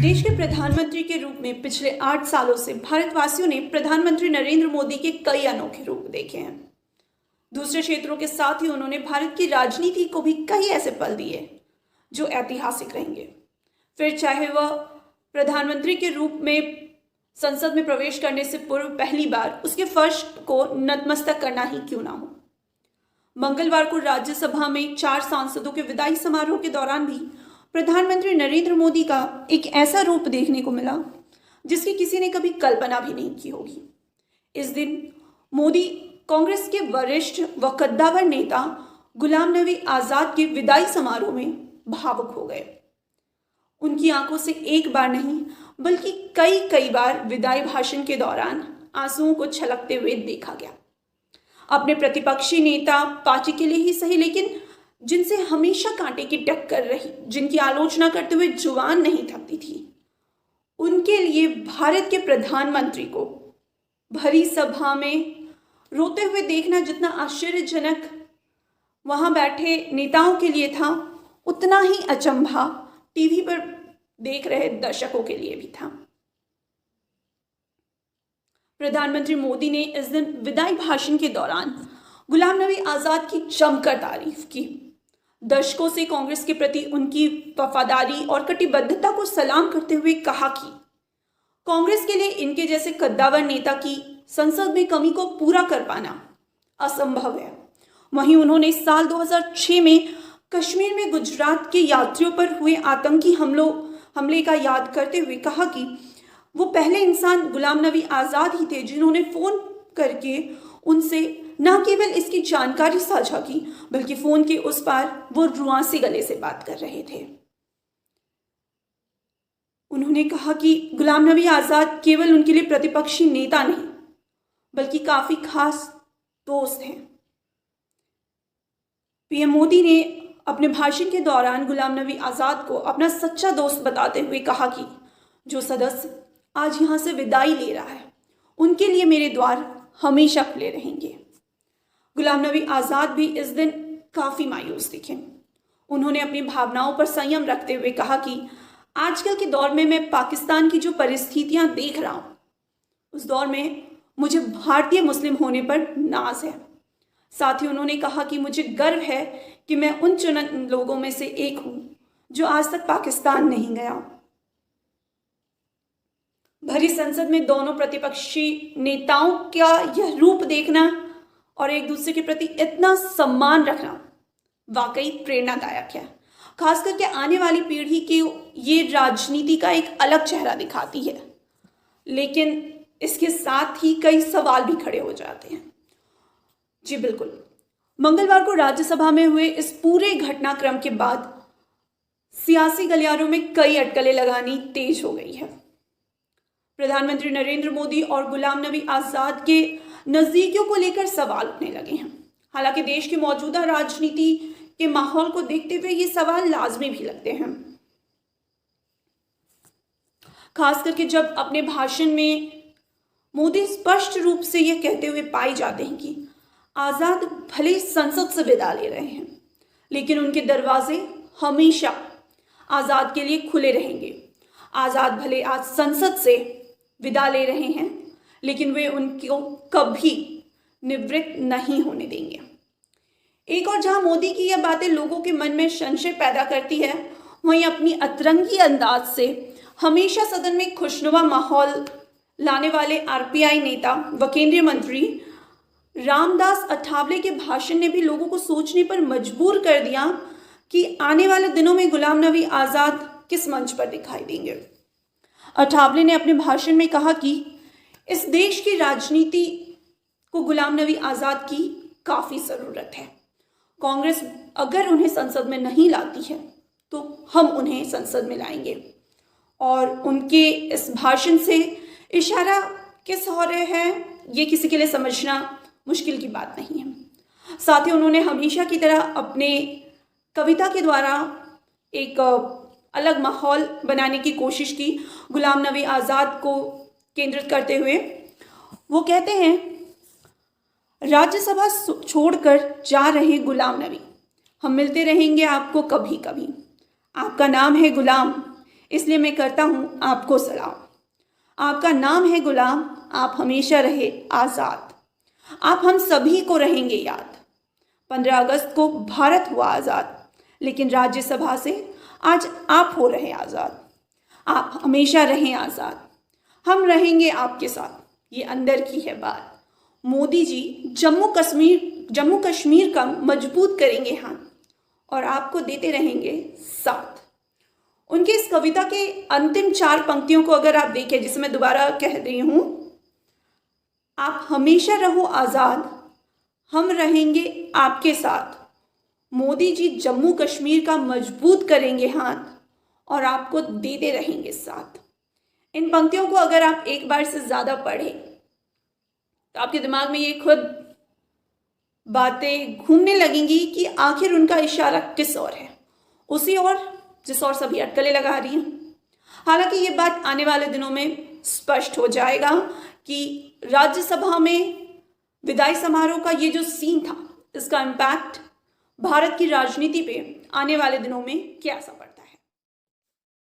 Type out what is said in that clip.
देश के प्रधानमंत्री के रूप में पिछले 8 सालों से भारतवासियों ने प्रधानमंत्री नरेंद्र मोदी के कई अनोखे रूप देखे हैं। दूसरे क्षेत्रों के साथ ही उन्होंने भारत की राजनीति को भी कई ऐसे पल दिए जो ऐतिहासिक रहेंगे। फिर चाहे वह प्रधानमंत्री के रूप में संसद में प्रवेश करने से पूर्व पहली बार उसके फर्श को नतमस्तक करना ही क्यों ना हो। मंगलवार को राज्यसभा में 4 सांसदों के विदाई समारोह के दौरान भी प्रधानमंत्री नरेंद्र मोदी का एक ऐसा रूप देखने को मिला जिसकी किसी ने कभी कल्पना भी नहीं की होगी। इस दिन मोदी कांग्रेस के वरिष्ठ व कद्दावर नेता गुलाम नबी आजाद के विदाई समारोह में भावुक हो गए। उनकी आंखों से एक बार नहीं बल्कि कई बार विदाई भाषण के दौरान आंसुओं को छलकते हुए देखा गया। अपने प्रतिपक्षी नेता पार्टी के लिए ही सही, लेकिन जिनसे हमेशा कांटे की टक्कर रही, जिनकी आलोचना करते हुए जुबान नहीं थकती थी, उनके लिए भारत के प्रधानमंत्री को भरी सभा में रोते हुए देखना जितना आश्चर्यजनक वहां बैठे नेताओं के लिए था, उतना ही अचंभा टीवी पर देख रहे दर्शकों के लिए भी था। प्रधानमंत्री मोदी ने इस दिन विदाई भाषण के दौरान गुलाम नबी आजाद की जमकर तारीफ की। दर्शकों से कांग्रेस के प्रति उनकी वफादारी और कटिबद्धता को सलाम करते हुए कहा कि कांग्रेस के लिए इनके जैसे कद्दावर नेता की संसद में कमी को पूरा कर पाना असंभव है। वहीं उन्होंने साल 2006 में कश्मीर में गुजरात के यात्रियों पर हुए आतंकी हमले का याद करते हुए कहा कि वो पहले इंसान गुलाम नबी आजाद ही थे जिन्होंने फोन करके उनसे न केवल इसकी जानकारी साझा की, बल्कि फोन के उस पार वो रुआंसे गले से बात कर रहे थे। उन्होंने कहा कि गुलाम नबी आजाद केवल उनके लिए प्रतिपक्षी नेता नहीं बल्कि काफी खास दोस्त हैं। पीएम मोदी ने अपने भाषण के दौरान गुलाम नबी आजाद को अपना सच्चा दोस्त बताते हुए कहा कि जो सदस्य आज यहां से विदाई ले रहा है उनके लिए मेरे द्वार हमेशा खुले रहेंगे। गुलाम नबी आजाद भी इस दिन काफी मायूस दिखे। उन्होंने अपनी भावनाओं पर संयम रखते हुए कहा कि आजकल के दौर में मैं पाकिस्तान की जो परिस्थितियां देख रहा हूं, उस दौर में मुझे भारतीय मुस्लिम होने पर नाज है। साथ ही उन्होंने कहा कि मुझे गर्व है कि मैं उन चुनिंदा लोगों में से एक हूं जो आज तक पाकिस्तान नहीं गया। भरी संसद में दोनों प्रतिपक्षी नेताओं का यह रूप देखना और एक दूसरे के प्रति इतना सम्मान रखना वाकई प्रेरणादायक है। खास करके आने वाली पीढ़ी के ये राजनीति का एक अलग चेहरा दिखाती है, लेकिन इसके साथ ही कई सवाल भी खड़े हो जाते हैं। जी बिल्कुल, मंगलवार को राज्यसभा में हुए इस पूरे घटनाक्रम के बाद सियासी गलियारों में कई अटकलें लगानी तेज हो गई है। प्रधानमंत्री नरेंद्र मोदी और गुलाम नबी आजाद के नजदीकियों को लेकर सवाल उठने लगे हैं। हालांकि देश के मौजूदा राजनीति के माहौल को देखते हुए ये सवाल लाजमी भी लगते हैं, खास करके जब अपने भाषण में मोदी स्पष्ट रूप से यह कहते हुए पाए जाते हैं कि आजाद भले संसद से विदा ले रहे हैं, लेकिन उनके दरवाजे हमेशा आजाद के लिए खुले रहेंगे। आजाद भले आज संसद से विदा ले रहे हैं, लेकिन वे उनको कभी निवृत्त नहीं होने देंगे। एक और जहां मोदी की यह बातें लोगों के मन में संशय पैदा करती है, वहीं अपनी अतरंगी अंदाज से हमेशा सदन में खुशनुमा माहौल लाने वाले आरपीआई नेता व केंद्रीय मंत्री रामदास अठावले के भाषण ने भी लोगों को सोचने पर मजबूर कर दिया कि आने वाले दिनों में गुलाम नबी आजाद किस मंच पर दिखाई देंगे। अठावले ने अपने भाषण में कहा कि इस देश की राजनीति को गुलाम नबी आजाद की काफी जरूरत है। कांग्रेस अगर उन्हें संसद में नहीं लाती है तो हम उन्हें संसद में लाएंगे। और उनके इस भाषण से इशारा किस ओर है ये किसी के लिए समझना मुश्किल की बात नहीं है। साथ ही उन्होंने हमेशा की तरह अपने कविता के द्वारा एक अलग माहौल बनाने की कोशिश की। गुलाम नबी आजाद को केंद्रित करते हुए वो कहते हैं, राज्यसभा छोड़कर जा रहे गुलाम नबी, हम मिलते रहेंगे आपको कभी कभी। आपका नाम है गुलाम, इसलिए मैं करता हूँ आपको सलाम। आपका नाम है गुलाम, आप हमेशा रहे आज़ाद। आप हम सभी को रहेंगे याद। 15 अगस्त को भारत हुआ आज़ाद, लेकिन राज्यसभा से आज आप हो रहे आज़ाद। आप हमेशा रहें आज़ाद, हम रहेंगे आपके साथ, ये अंदर की है बात। मोदी जी जम्मू कश्मीर का मजबूत करेंगे हाथ और आपको देते रहेंगे साथ। उनकी इस कविता के अंतिम 4 पंक्तियों को अगर आप देखें, जिसे मैं दोबारा कह रही हूं, आप हमेशा रहो आज़ाद, हम रहेंगे आपके साथ। मोदी जी जम्मू कश्मीर का मजबूत करेंगे हाथ और आपको देते रहेंगे साथ। इन पंक्तियों को अगर आप एक बार से ज़्यादा पढ़ें तो आपके दिमाग में ये खुद बातें घूमने लगेंगी कि आखिर उनका इशारा किस ओर है, उसी ओर जिस ओर सभी अटकलें लगा रही हैं। हालांकि ये बात आने वाले दिनों में स्पष्ट हो जाएगा कि राज्यसभा में विदाई समारोह का ये जो सीन था, इसका इम्पैक्ट भारत की राजनीति पे आने वाले दिनों में कैसा पड़ता है।